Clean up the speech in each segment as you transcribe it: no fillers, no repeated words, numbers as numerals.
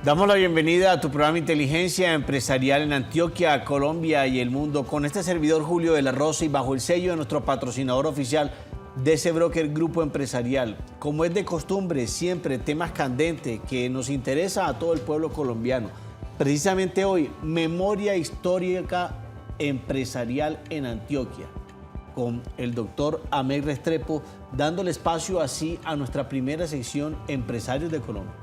Damos la bienvenida a tu programa Inteligencia Empresarial en Antioquia, Colombia y el mundo, con este servidor Julio de la Rosa y bajo el sello de nuestro patrocinador oficial DC Broker Grupo Empresarial. Como es de costumbre, siempre temas candentes que nos interesa a todo el pueblo colombiano. Precisamente hoy, memoria histórica empresarial en Antioquia, con el doctor Ahmed Restrepo, dándole espacio así a nuestra primera sección Empresarios de Colombia.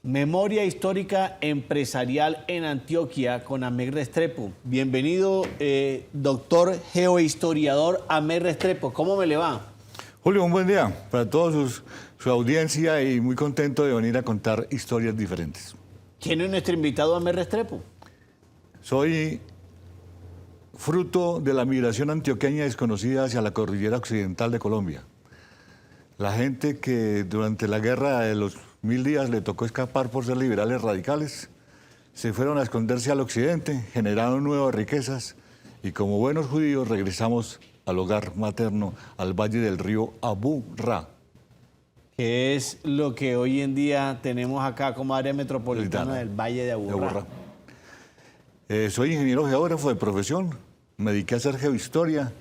Memoria histórica empresarial en Antioquia con Ahmed Restrepo. Bienvenido, doctor geohistoriador Ahmed Restrepo. ¿Cómo me le va? Julio, un buen día para toda su audiencia y muy contento de venir a contar historias diferentes. ¿Quién es nuestro invitado Ahmed Restrepo? Soy fruto de la migración antioqueña desconocida hacia la cordillera occidental de Colombia. La gente que durante la guerra de los 1000 días le tocó escapar por ser liberales radicales, se fueron a esconderse al occidente, generaron nuevas riquezas y como buenos judíos regresamos al hogar materno, al valle del río Aburrá. Que es lo que hoy en día tenemos acá como área metropolitana del valle de Aburrá. Soy ingeniero geógrafo de profesión, me dediqué a hacer geohistoria.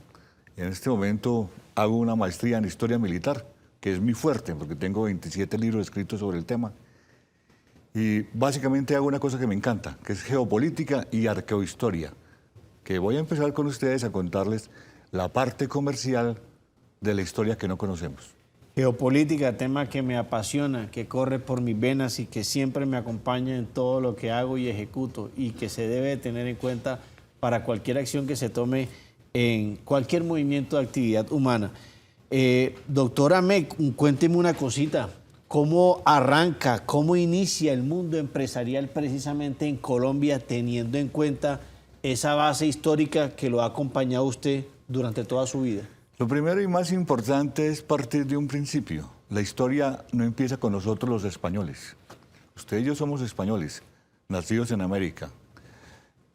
En este momento hago una maestría en historia militar, que es muy fuerte, porque tengo 27 libros escritos sobre el tema. Y básicamente hago una cosa que me encanta, que es geopolítica y arqueohistoria, que voy a empezar con ustedes a contarles la parte comercial de la historia que no conocemos. Geopolítica, tema que me apasiona, que corre por mis venas y que siempre me acompaña en todo lo que hago y ejecuto y que se debe tener en cuenta para cualquier acción que se tome en cualquier movimiento de actividad humana. Doctor Ahmed, cuénteme una cosita. ¿Cómo arranca, cómo inicia el mundo empresarial precisamente en Colombia, teniendo en cuenta esa base histórica que lo ha acompañado usted durante toda su vida? Lo primero y más importante es partir de un principio. La historia no empieza con nosotros los españoles. Usted y yo somos españoles, nacidos en América,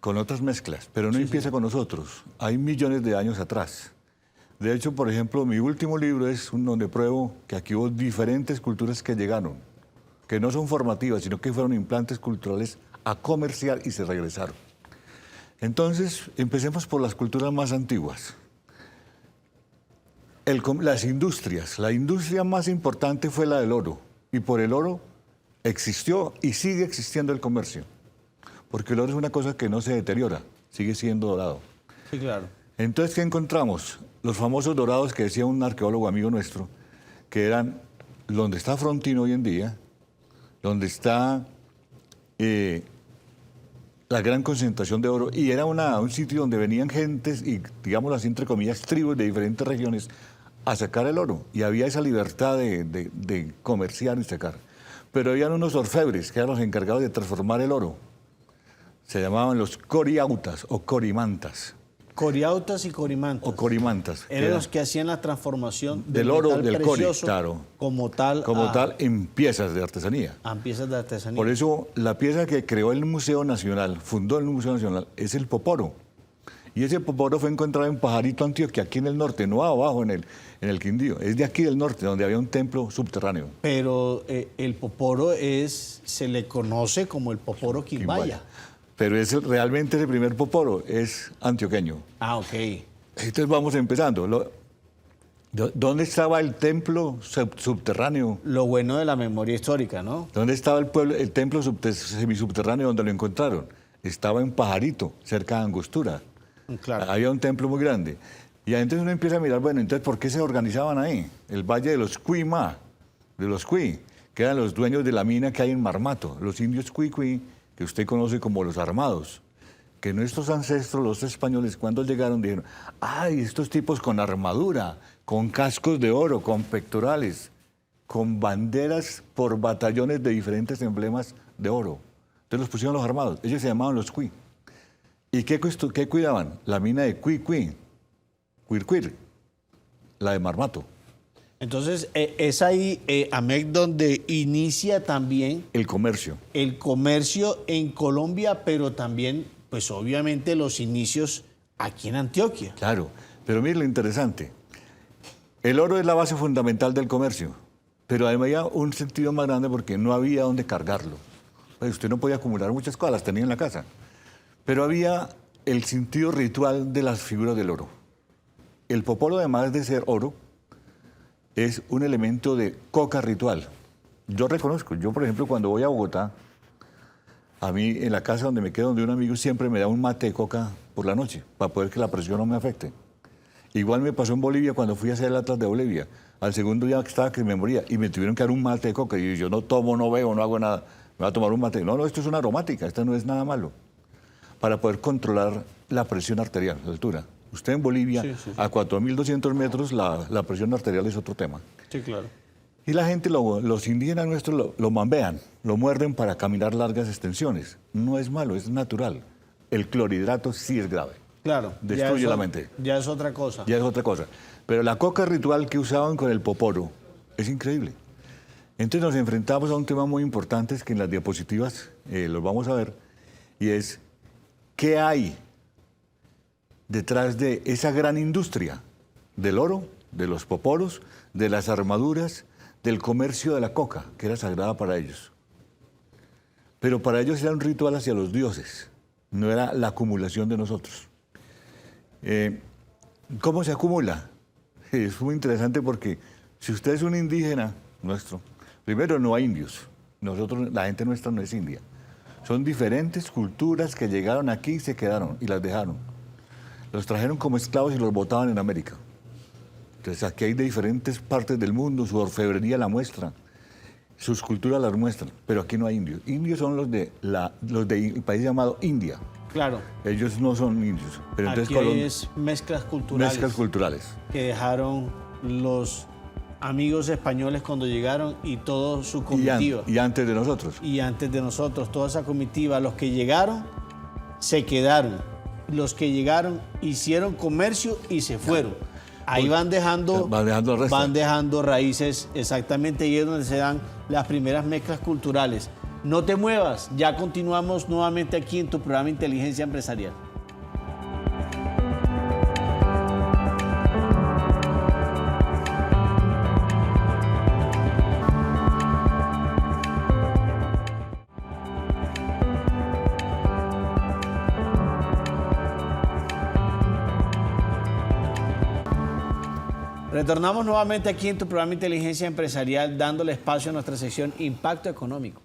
con otras mezclas, pero no empieza con nosotros. Hay millones de años atrás. De hecho, por ejemplo, mi último libro es donde pruebo que aquí hubo diferentes culturas que llegaron, que no son formativas, sino que fueron implantes culturales a comerciar y se regresaron. Entonces, empecemos por las culturas más antiguas. Las industrias. La industria más importante fue la del oro, y por el oro existió y sigue existiendo el comercio, porque el oro es una cosa que no se deteriora, sigue siendo dorado. Sí, claro. Entonces, ¿qué encontramos? Los famosos dorados que decía un arqueólogo amigo nuestro, que eran donde está Frontino hoy en día, donde está la gran concentración de oro, y era un sitio donde venían gentes y, digamos así, entre comillas, tribus de diferentes regiones a sacar el oro, y había esa libertad de comerciar y sacar. Pero habían unos orfebres que eran los encargados de transformar el oro. Se llamaban los coriautas o corimantas. Coriautas y corimantas. O corimantas. Eran los que hacían la transformación del oro, del cori, claro. Como tal, en piezas de artesanía. En piezas de artesanía. Por eso, la pieza que creó el Museo Nacional, fundó el Museo Nacional, es el poporo. Y ese poporo fue encontrado en Pajarito, Antioquia, aquí en el norte, no abajo en el Quindío. Es de aquí del norte, donde había un templo subterráneo. Pero el poporo se le conoce como el poporo Quimbaya. Pero realmente ese primer poporo es antioqueño. Ah, ok. Entonces vamos empezando. ¿Dónde estaba el templo subterráneo? Lo bueno de la memoria histórica, ¿no? ¿Dónde estaba el templo semisubterráneo donde lo encontraron? Estaba en Pajarito, cerca de Angostura. Claro. Había un templo muy grande. Y entonces uno empieza a mirar, bueno, entonces, ¿por qué se organizaban ahí? El valle de los Cuimá, de los Cui, que eran los dueños de la mina que hay en Marmato, los indios Cui, que usted conoce como los armados, que nuestros ancestros, los españoles, cuando llegaron, dijeron, ¡ay, estos tipos con armadura, con cascos de oro, con pectorales, con banderas por batallones de diferentes emblemas de oro! Entonces los pusieron los armados, ellos se llamaban los Cui. ¿Y qué cuidaban? La mina de Cuircuir, la de Marmato. Entonces, es ahí, Ahmed, donde inicia también el comercio. El comercio en Colombia, pero también, pues obviamente, los inicios aquí en Antioquia. Claro, pero mire lo interesante. El oro es la base fundamental del comercio, pero además había un sentido más grande porque no había dónde cargarlo. Pues usted no podía acumular muchas cosas, las tenía en la casa. Pero había el sentido ritual de las figuras del oro. El popolo, además de ser oro, es un elemento de coca ritual. Yo reconozco, yo por ejemplo cuando voy a Bogotá, a mí en la casa donde me quedo donde un amigo siempre me da un mate de coca por la noche, para poder que la presión no me afecte. Igual me pasó en Bolivia cuando fui a hacer el Atlas de Bolivia. Al segundo día que estaba que me moría y me tuvieron que dar un mate de coca. Y yo no tomo, no bebo, no hago nada. Me voy a tomar un mate. No, esto es una aromática, esto no es nada malo. Para poder controlar la presión arterial, la altura. Usted en Bolivia, sí. A 4.200 metros, la presión arterial es otro tema. Sí, claro. Y la gente, los indígenas nuestros, lo mambean, lo muerden para caminar largas extensiones. No es malo, es natural. El clorhidrato sí es grave. Claro. Destruye la mente. Ya es otra cosa. Ya es otra cosa. Pero la coca ritual que usaban con el poporo es increíble. Entonces nos enfrentamos a un tema muy importante, es que en las diapositivas los vamos a ver, y es ¿qué hay detrás de esa gran industria del oro, de los poporos, de las armaduras, del comercio de la coca, que era sagrada para ellos? Pero para ellos era un ritual hacia los dioses, no era la acumulación de nosotros. ¿Cómo se acumula? Es muy interesante porque si usted es un indígena nuestro, primero no hay indios, nosotros, la gente nuestra no es india. Son diferentes culturas que llegaron aquí y se quedaron y las dejaron. Los trajeron como esclavos y los botaban en América. Entonces aquí hay de diferentes partes del mundo, su orfebrería la muestra, sus culturas las muestran, pero aquí no hay indios. Indios son los del país llamado India. Claro. Ellos no son indios. Pero aquí entonces, es mezclas culturales. Mezclas culturales. Que dejaron los amigos españoles cuando llegaron y toda su comitiva. Y antes de nosotros. Y antes de nosotros, toda esa comitiva. Los que llegaron, se quedaron. Los que llegaron, hicieron comercio y se fueron. Ahí van dejando raíces, exactamente, y es donde se dan las primeras mezclas culturales. No te muevas, ya continuamos nuevamente aquí en tu programa Inteligencia Empresarial. Retornamos nuevamente aquí en tu programa Inteligencia Empresarial, dándole espacio a nuestra sección Impacto Económico.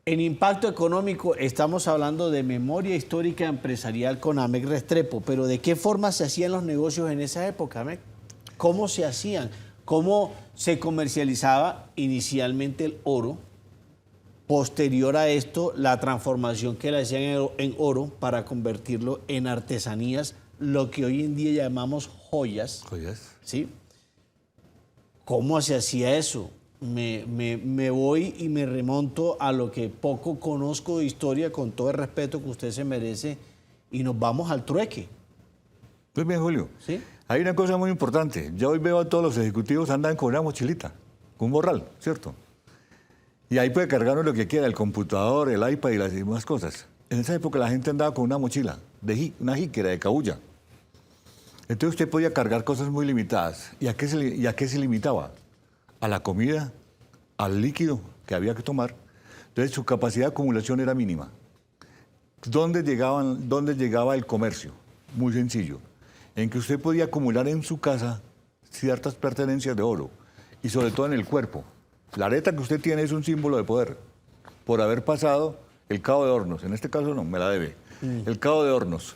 En Impacto Económico estamos hablando de memoria histórica empresarial con Amec Restrepo, pero ¿de qué forma se hacían los negocios en esa época, Amec? ¿Cómo se hacían? ¿Cómo se comercializaba inicialmente el oro? Posterior a esto, la transformación que le hacían en oro para convertirlo en artesanías, lo que hoy en día llamamos joyas. Joyas. ¿Sí? ¿Cómo se hacía eso? Me voy y me remonto a lo que poco conozco de historia, con todo el respeto que usted se merece, y nos vamos al trueque. Pues bien, Julio. ¿Sí? Hay una cosa muy importante. Yo hoy veo a todos los ejecutivos andan con una mochilita, con un morral, ¿cierto? Y ahí puede cargar lo que quiera, el computador, el iPad y las demás cosas. En esa época la gente andaba con una mochila, una jíquera de cabuya. Entonces usted podía cargar cosas muy limitadas. ¿Y a qué se limitaba? A la comida, al líquido que había que tomar. Entonces su capacidad de acumulación era mínima. ¿Dónde llegaba el comercio? Muy sencillo. En que usted podía acumular en su casa ciertas pertenencias de oro y sobre todo en el cuerpo. La areta que usted tiene es un símbolo de poder por haber pasado el Cabo de Hornos. En este caso no, me la debe. El Cabo de Hornos.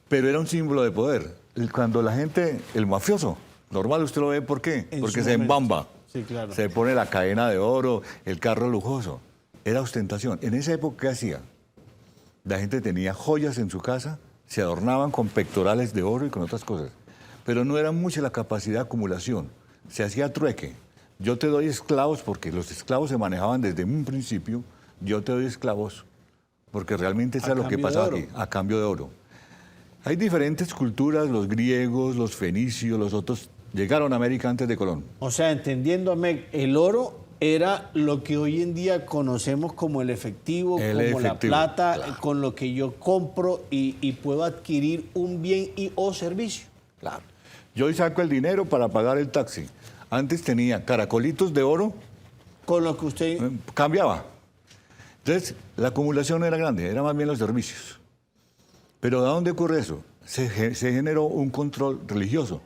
Pero era un símbolo de poder. Cuando la gente, el mafioso, normal usted lo ve, ¿por qué? Porque se embamba. Sí, claro. Se pone la cadena de oro, el carro lujoso. Era ostentación. En esa época, ¿qué hacía? La gente tenía joyas en su casa, se adornaban con pectorales de oro y con otras cosas. Pero no era mucha la capacidad de acumulación. Se hacía trueque. Yo te doy esclavos porque los esclavos se manejaban desde un principio. Yo te doy esclavos porque realmente eso es lo que pasaba aquí, a cambio de oro. Hay diferentes culturas, los griegos, los fenicios, los otros, llegaron a América antes de Colón. O sea, entendiendo, Amec, el oro era lo que hoy en día conocemos como el efectivo, la plata, claro, con lo que yo compro y puedo adquirir un bien o servicio. Claro. Yo hoy saco el dinero para pagar el taxi. Antes tenía caracolitos de oro. Con lo que usted... Cambiaba. Entonces, la acumulación era grande, eran más bien los servicios. Pero ¿de dónde ocurre eso? Se generó un control religioso.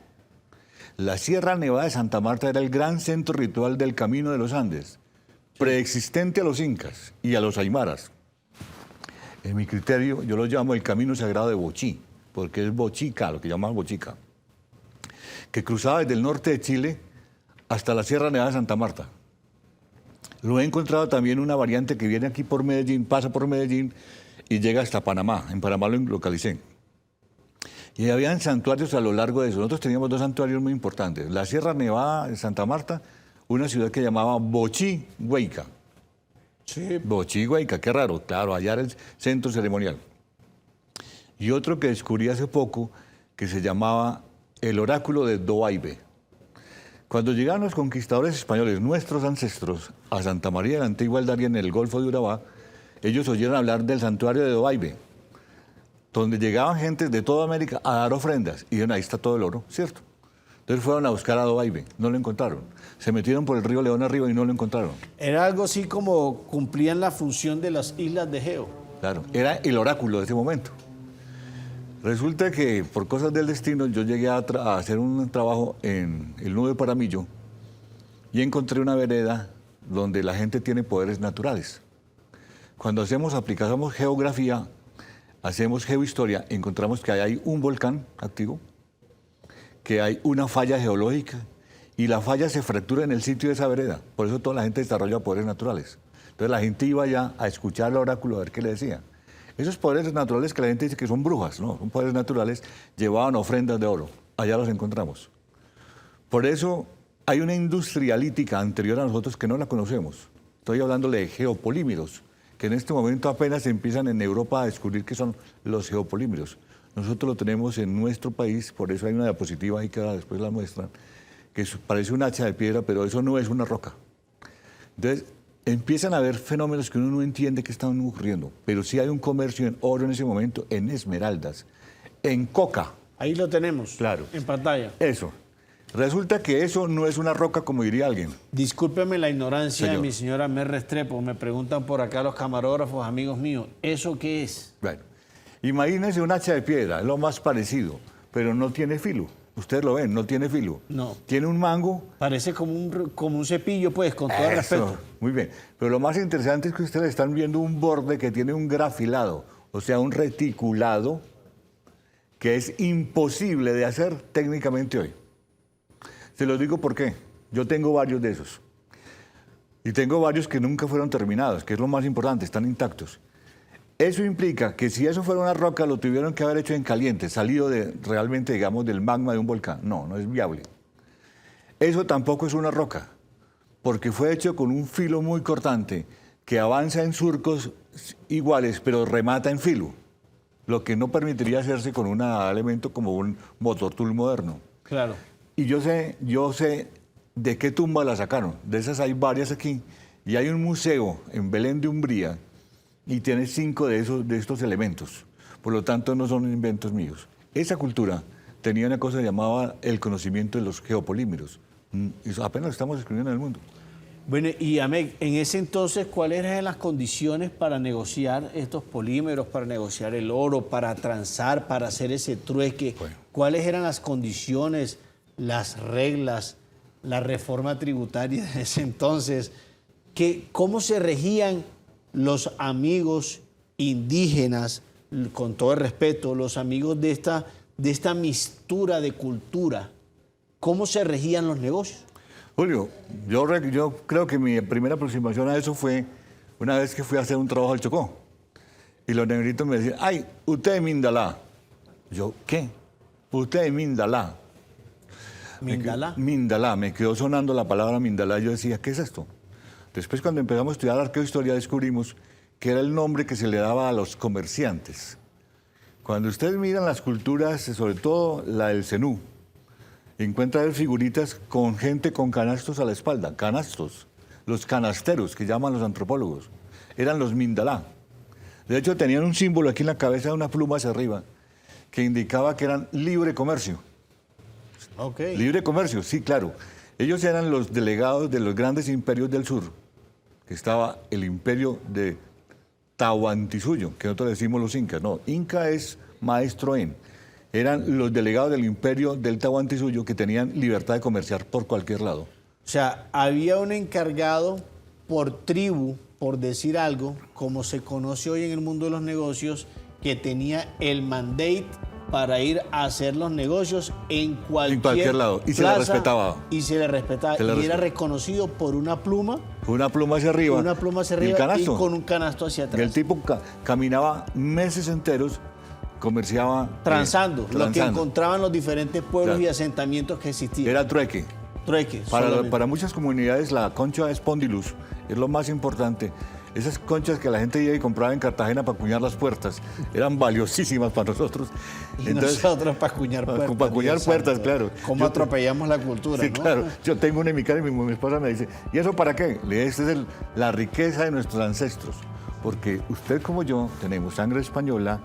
La Sierra Nevada de Santa Marta era el gran centro ritual del Camino de los Andes, preexistente a los incas y a los aymaras. En mi criterio, yo lo llamo el Camino Sagrado de Bochí, porque es Bochica, lo que llaman Bochica, que cruzaba desde el norte de Chile hasta la Sierra Nevada de Santa Marta. Lo he encontrado también una variante que viene aquí por Medellín, pasa por Medellín y llega hasta Panamá. En Panamá lo localicé. Y habían santuarios a lo largo de eso. Nosotros teníamos dos santuarios muy importantes. La Sierra Nevada de Santa Marta, una ciudad que llamaba Bochí, Huayca. Sí. Bochí, Huayca, qué raro. Claro, allá era el centro ceremonial. Y otro que descubrí hace poco, que se llamaba el Oráculo de Doaibe. Cuando llegaron los conquistadores españoles, nuestros ancestros, a Santa María de la Antigua Aldaria en el Golfo de Urabá, ellos oyeron hablar del santuario de Doaibe, donde llegaban gentes de toda América a dar ofrendas. Y dijeron, ahí está todo el oro, ¿cierto? Entonces fueron a buscar a Doaibe, no lo encontraron. Se metieron por el río León arriba y no lo encontraron. Era algo así como cumplían la función de las islas de Egeo. Claro, era el oráculo de ese momento. Resulta que por cosas del destino yo llegué a hacer un trabajo en el Nudo de Paramillo y encontré una vereda donde la gente tiene poderes naturales. Cuando aplicamos geografía, hacemos geohistoria, encontramos que hay un volcán activo, que hay una falla geológica y la falla se fractura en el sitio de esa vereda. Por eso toda la gente desarrolla poderes naturales. Entonces la gente iba allá a escuchar el oráculo a ver qué le decía. Esos poderes naturales que la gente dice que son brujas, no, son poderes naturales, llevaban ofrendas de oro. Allá los encontramos. Por eso hay una industria lítica anterior a nosotros que no la conocemos. Estoy hablándole de geopolímeros, que en este momento apenas empiezan en Europa a descubrir qué son los geopolímeros. Nosotros lo tenemos en nuestro país, por eso hay una diapositiva ahí que después la muestran, que parece un hacha de piedra, pero eso no es una roca. Entonces, empiezan a haber fenómenos que uno no entiende qué están ocurriendo, pero sí hay un comercio en oro en ese momento, en esmeraldas, en coca. Ahí lo tenemos, claro, en pantalla. Eso. Resulta que eso no es una roca, como diría alguien. Discúlpeme la ignorancia Señor. de mi señora Mer Restrepo. Me preguntan por acá los camarógrafos, amigos míos, ¿eso qué es? Bueno, imagínense un hacha de piedra, es lo más parecido, pero no tiene filo. Ustedes lo ven, no tiene filo. No. Tiene un mango. Parece como un cepillo, pues, con todo el respeto. Muy bien. Pero lo más interesante es que ustedes están viendo un borde que tiene un grafilado, o sea, un reticulado, que es imposible de hacer técnicamente hoy. Se los digo por qué. Yo tengo varios de esos. Y tengo varios que nunca fueron terminados, que es lo más importante, están intactos. Eso implica que si eso fuera una roca, lo tuvieron que haber hecho en caliente, salido realmente, digamos, del magma de un volcán. No, no es viable. Eso tampoco es una roca, porque fue hecho con un filo muy cortante que avanza en surcos iguales, pero remata en filo, lo que no permitiría hacerse con un elemento como un motor tool moderno. Claro. Y yo sé de qué tumba la sacaron. De esas hay varias aquí. Y hay un museo en Belén de Umbría y tiene 5 de estos elementos. Por lo tanto, no son inventos míos. Esa cultura tenía una cosa llamada el conocimiento de los geopolímeros. Y apenas estamos escribiendo en el mundo. Bueno, y Ahmed, en ese entonces, ¿cuáles eran las condiciones para negociar estos polímeros, para negociar el oro, para transar, para hacer ese trueque? Bueno. ¿Cuáles eran las condiciones, las reglas, la reforma tributaria de ese entonces? ¿Cómo se regían los amigos indígenas, con todo el respeto, los amigos de esta mixtura de cultura? ¿Cómo se regían los negocios? Julio, yo creo que mi primera aproximación a eso fue una vez que fui a hacer un trabajo al Chocó. Y los negritos me decían, ay, usted es Mindalá. Yo, ¿qué? Usted es Mindalá. ¿Mindalá? Mindalá, me quedó sonando la palabra Mindalá. Yo decía, ¿qué es esto? Después, cuando empezamos a estudiar arqueohistoria, descubrimos que era el nombre que se le daba a los comerciantes. Cuando ustedes miran las culturas, sobre todo la del Zenú, encuentran figuritas con gente con canastos a la espalda, canastos los canasteros, que llaman los antropólogos, eran los mindalá. De hecho, tenían un símbolo aquí en la cabeza de una pluma hacia arriba que indicaba que eran libre comercio. Okay. Libre comercio, sí, claro. Ellos eran los delegados de los grandes imperios del sur, que estaba el imperio de Tahuantinsuyo, que nosotros decimos los incas. No, Inca es maestro en. Eran los delegados del imperio del Tahuantinsuyo que tenían libertad de comerciar por cualquier lado. O sea, había un encargado por tribu, por decir algo, como se conoce hoy en el mundo de los negocios, que tenía el mandate para ir a hacer los negocios en cualquier lado. Y plaza, se le respetaba. Y se le respetaba. Y era reconocido por una pluma. Una pluma hacia arriba. Una pluma hacia arriba y con un canasto hacia atrás. Y el tipo caminaba meses enteros, comerciaba. Transando, lo que encontraban los diferentes pueblos y asentamientos que existían. Era trueque. Trueque. Para muchas comunidades la concha de Spondylus es lo más importante. Esas conchas que la gente iba y compraba en Cartagena para acuñar las puertas eran valiosísimas para nosotros. Y entonces, nosotros para acuñar puertas. Para acuñar puertas, claro. ¿Cómo atropellamos la cultura? Sí, ¿no? claro. Yo tengo una en mi casa y mi esposa me dice, ¿y eso para qué? Le digo, esta es la riqueza de nuestros ancestros. Porque usted como yo tenemos sangre española,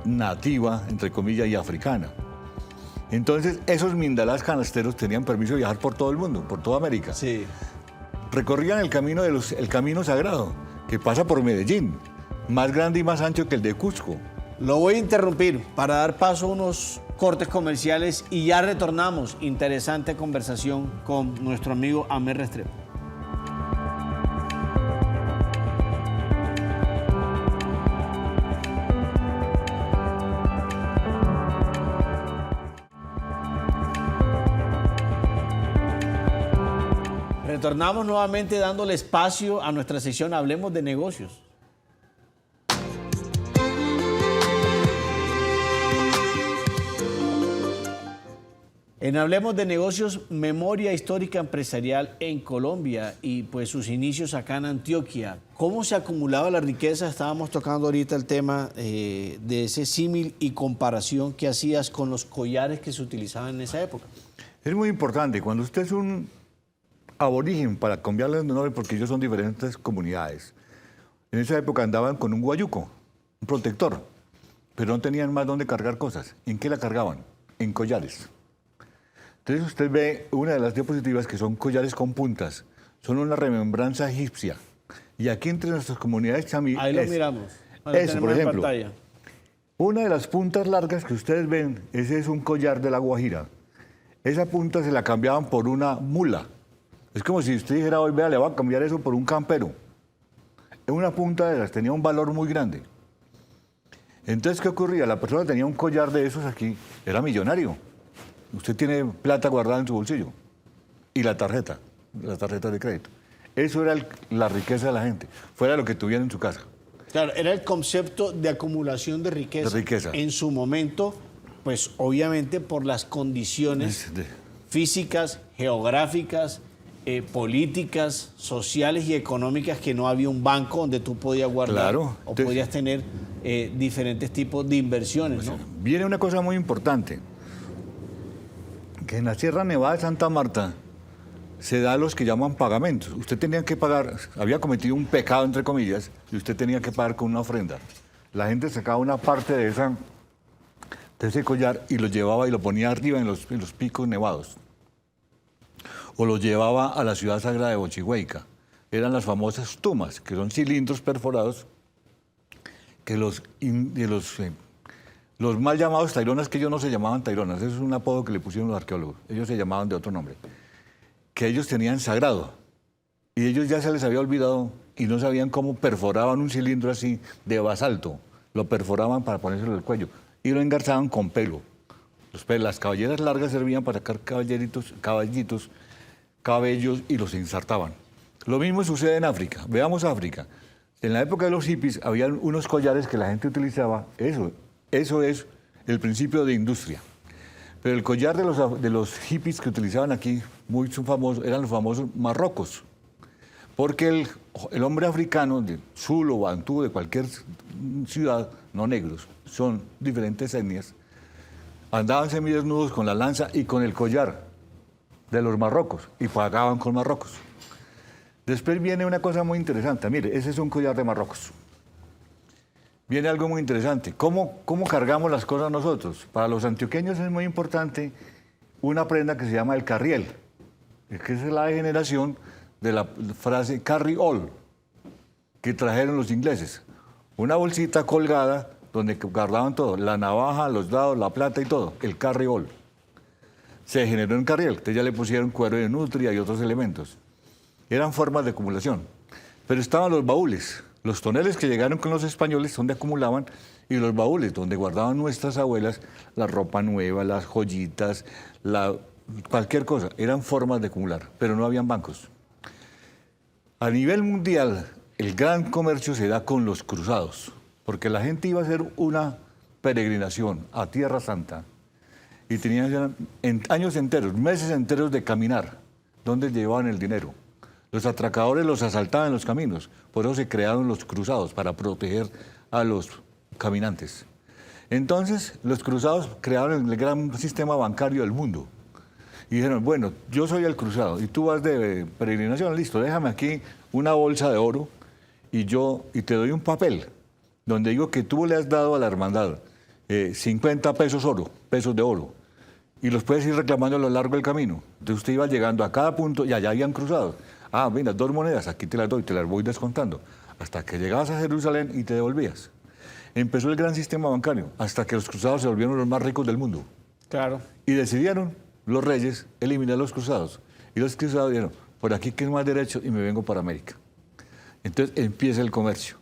nativa, entre comillas, y africana. Entonces, esos mindalás canasteros tenían permiso de viajar por todo el mundo, por toda América. Sí. Recorrían el camino sagrado, que pasa por Medellín, más grande y más ancho que el de Cusco. Lo voy a interrumpir para dar paso a unos cortes comerciales y ya retornamos. Interesante conversación con nuestro amigo Amer Restrepo. Retornamos nuevamente dándole espacio a nuestra sección Hablemos de Negocios. En Hablemos de Negocios, memoria histórica empresarial en Colombia y pues sus inicios acá en Antioquia. ¿Cómo se acumulaba la riqueza? Estábamos tocando ahorita el tema de ese símil y comparación que hacías con los collares que se utilizaban en esa época. Es muy importante, cuando usted es un aborigen, para cambiarles de nombre porque ellos son diferentes comunidades. En esa época andaban con un guayuco, un protector, pero no tenían más dónde cargar cosas. ¿En qué la cargaban? En collares. Entonces usted ve una de las diapositivas que son collares con puntas, son una remembranza egipcia. Y aquí entre nuestras comunidades chamí. Ahí lo miramos. Eso, por ejemplo. Una de las puntas largas que ustedes ven, ese es un collar de la Guajira. Esa punta se la cambiaban por una mula. Es como si usted dijera hoy, vea, le va a cambiar eso por un campero. Una punta de esas tenía un valor muy grande. Entonces, ¿qué ocurría? La persona tenía un collar de esos aquí, era millonario. Usted tiene plata guardada en su bolsillo. Y la tarjeta de crédito. Eso era la riqueza de la gente, fuera lo que tuviera en su casa. Claro, era el concepto de acumulación de riqueza. De riqueza. En su momento, pues obviamente por las condiciones físicas, geográficas, políticas, sociales y económicas, que no había un banco donde tú podías guardar o podías tener diferentes tipos de inversiones, ¿no? Viene una cosa muy importante, que en la Sierra Nevada de Santa Marta se da los que llaman pagamentos. Usted tenía que pagar, había cometido un pecado, entre comillas, y usted tenía que pagar con una ofrenda. La gente sacaba una parte de ese collar y lo llevaba y lo ponía arriba en los picos nevados. O lo llevaba a la ciudad sagrada de Bochihueyca. Eran las famosas tumas, que son cilindros perforados que los mal llamados taironas, que ellos no se llamaban taironas, eso es un apodo que le pusieron los arqueólogos, ellos se llamaban de otro nombre, que ellos tenían sagrado. Y ellos ya se les había olvidado y no sabían cómo perforaban un cilindro así de basalto. Lo perforaban para ponérselo al cuello y lo engarzaban con pelo. Las cabelleras largas servían para sacar cabellos y los ensartaban. Lo mismo sucede en África. Veamos África. En la época de los hippies había unos collares que la gente utilizaba. Eso es el principio de industria. Pero el collar de los hippies que utilizaban aquí, muy famosos, eran los famosos marrocos. Porque el hombre africano, de Zulo, Bantú, de cualquier ciudad, no negros, son diferentes etnias, andaban semidesnudos con la lanza y con el collar de los marrocos y pagaban con marrocos. Después viene una cosa muy interesante. Mire, ese es un collar de Marruecos. Viene algo muy interesante. ¿Cómo cargamos las cosas nosotros? Para los antioqueños es muy importante una prenda que se llama el carriel, que es la degeneración de la frase carry all, que trajeron los ingleses. Una bolsita colgada donde guardaban todo, la navaja, los dados, la plata y todo, el carry all. Se generó en carriel, entonces ya le pusieron cuero de nutria y otros elementos. Eran formas de acumulación. Pero estaban los baúles. Los toneles que llegaron con los españoles, donde acumulaban, y los baúles, donde guardaban nuestras abuelas la ropa nueva, las joyitas, cualquier cosa. Eran formas de acumular, pero no habían bancos. A nivel mundial, el gran comercio se da con los cruzados, porque la gente iba a hacer una peregrinación a Tierra Santa y tenían años enteros, meses enteros de caminar, donde llevaban el dinero. Los atracadores los asaltaban en los caminos, por eso se crearon los cruzados, para proteger a los caminantes. Entonces, los cruzados crearon el gran sistema bancario del mundo. Y dijeron, bueno, yo soy el cruzado y tú vas de peregrinación, listo, déjame aquí una bolsa de oro y te doy un papel donde digo que tú le has dado a la hermandad 50 pesos de oro, y los puedes ir reclamando a lo largo del camino. Entonces usted iba llegando a cada punto y allá habían cruzados. Ah, mira, 2 monedas, aquí te las doy, te las voy descontando, hasta que llegabas a Jerusalén y te devolvías. Empezó el gran sistema bancario, hasta que los cruzados se volvieron los más ricos del mundo. Claro. Y decidieron los reyes eliminar los cruzados. Y los cruzados dijeron, por aquí que es más derecho y me vengo para América. Entonces empieza el comercio.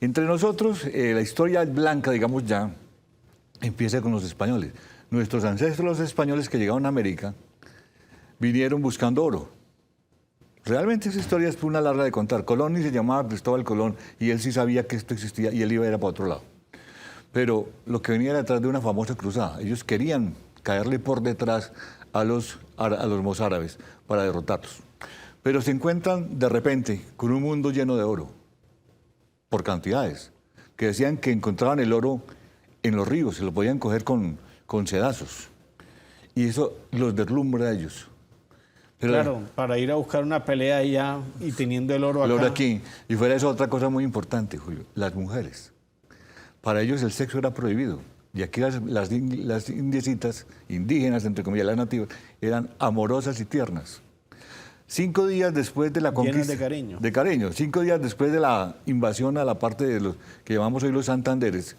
Entre nosotros, la historia blanca, digamos ya, empieza con los españoles. Nuestros ancestros, los españoles que llegaron a América, vinieron buscando oro. Realmente esa historia es una larga de contar. Colón ni se llamaba Cristóbal Colón y él sí sabía que esto existía y él iba a ir para otro lado. Pero lo que venía era detrás de una famosa cruzada. Ellos querían caerle por detrás a los mozárabes para derrotarlos. Pero se encuentran de repente con un mundo lleno de oro, por cantidades, que decían que encontraban el oro en los ríos, se lo podían coger con sedazos. Y eso los deslumbra a ellos. Pero claro, para ir a buscar una pelea allá y teniendo el oro acá. El oro aquí. Y fuera eso, otra cosa muy importante, Julio, las mujeres. Para ellos el sexo era prohibido. Y aquí las indiecitas, indígenas, entre comillas, las nativas, eran amorosas y tiernas. 5 días después de la conquista... Llenas de cariño. De cariño. 5 días después de la invasión a la parte de los que llamamos hoy los Santanderes,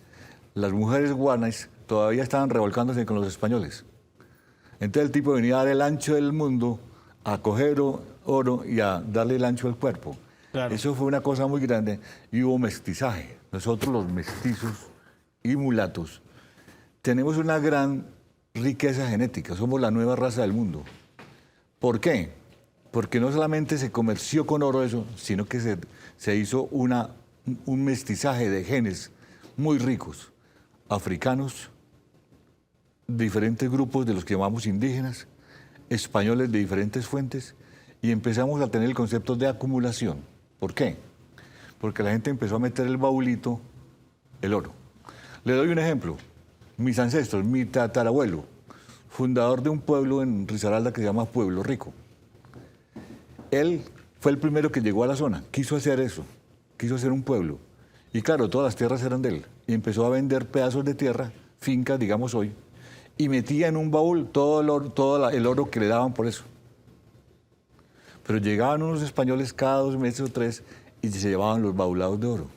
las mujeres guanas todavía estaban revolcándose con los españoles. Entonces el tipo venía a dar el ancho del mundo, a coger oro y a darle el ancho al cuerpo. Claro. Eso fue una cosa muy grande y hubo mestizaje. Nosotros los mestizos y mulatos tenemos una gran riqueza genética, somos la nueva raza del mundo. ¿Por qué? Porque no solamente se comerció con oro eso, sino que se hizo un mestizaje de genes muy ricos, africanos, diferentes grupos de los que llamamos indígenas, españoles de diferentes fuentes, y empezamos a tener el concepto de acumulación. ¿Por qué? Porque la gente empezó a meter el baulito, el oro. Le doy un ejemplo. Mis ancestros, mi tatarabuelo, fundador de un pueblo en Risaralda que se llama Pueblo Rico. Él fue el primero que llegó a la zona, quiso hacer eso, quiso hacer un pueblo. Y claro, todas las tierras eran de él. Y empezó a vender pedazos de tierra, fincas, digamos hoy, y metía en un baúl todo el oro que le daban por eso. Pero llegaban unos españoles cada 2 meses o 3 y se llevaban los baulados de oro.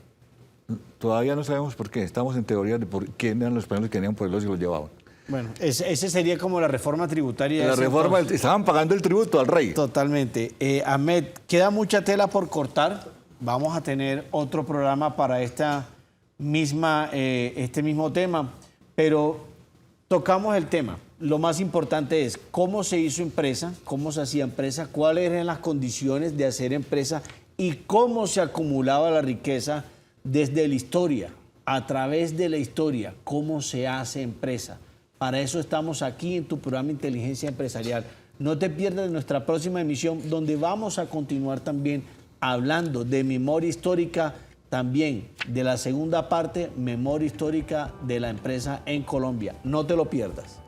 Todavía no sabemos por qué. Estamos en teoría de por quién eran los españoles que venían por el oro y se los llevaban. Bueno, ese sería como la reforma tributaria. La reforma, estaban pagando el tributo al rey. Totalmente. Ahmed, queda mucha tela por cortar. Vamos a tener otro programa para este mismo tema, pero tocamos el tema. Lo más importante es cómo se hizo empresa, cómo se hacía empresa, cuáles eran las condiciones de hacer empresa y cómo se acumulaba la riqueza desde la historia, a través de la historia, cómo se hace empresa. Para eso estamos aquí en tu programa Inteligencia Empresarial. No te pierdas nuestra próxima emisión, donde vamos a continuar también hablando de memoria histórica, también de la segunda parte, memoria histórica de la empresa en Colombia. No te lo pierdas.